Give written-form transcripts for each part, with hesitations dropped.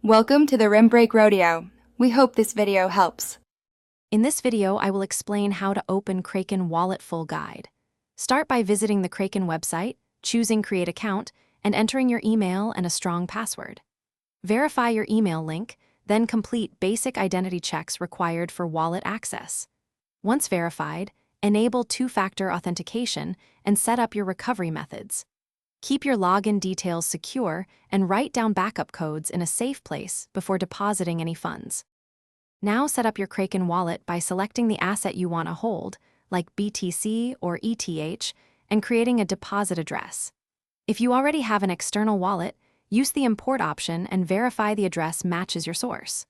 Welcome to the Rim Break Rodeo. We hope this video helps. In this video, I will explain how to open Kraken Wallet Full Guide. Start by visiting the Kraken website, choosing Create Account, and entering your email and a strong password. Verify your email link, then complete basic identity checks required for wallet access. Once verified, enable two-factor authentication and set up your recovery methods. Keep your login details secure and write down backup codes in a safe place before depositing any funds. Now set up your Kraken wallet by selecting the asset you want to hold, like BTC or ETH, and creating a deposit address. If you already have an external wallet, use the import option and verify the address matches your source.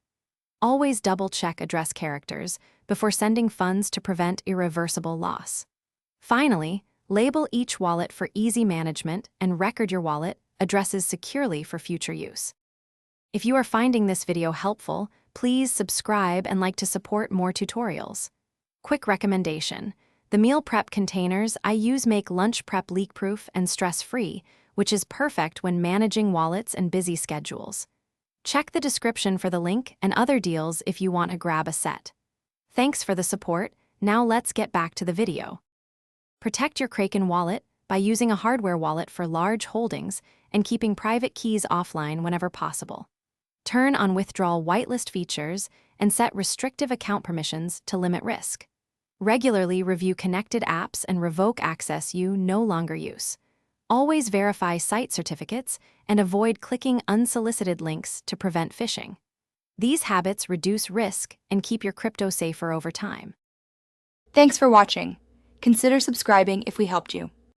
Always double-check address characters before sending funds to prevent irreversible loss. Finally, label each wallet for easy management and record your wallet addresses securely for future use. If you are finding this video helpful, please subscribe and like to support more tutorials. Quick recommendation: the meal prep containers I use make lunch prep leak-proof and stress-free, which is perfect when managing wallets and busy schedules. Check the description for the link and other deals if you want to grab a set. Thanks for the support. Now let's get back to the video. Protect your Kraken wallet by using a hardware wallet for large holdings and keeping private keys offline whenever possible. Turn on withdrawal whitelist features and set restrictive account permissions to limit risk. Regularly review connected apps and revoke access you no longer use. Always verify site certificates and avoid clicking unsolicited links to prevent phishing. These habits reduce risk and keep your crypto safer over time. Thanks for watching. Consider subscribing if we helped you.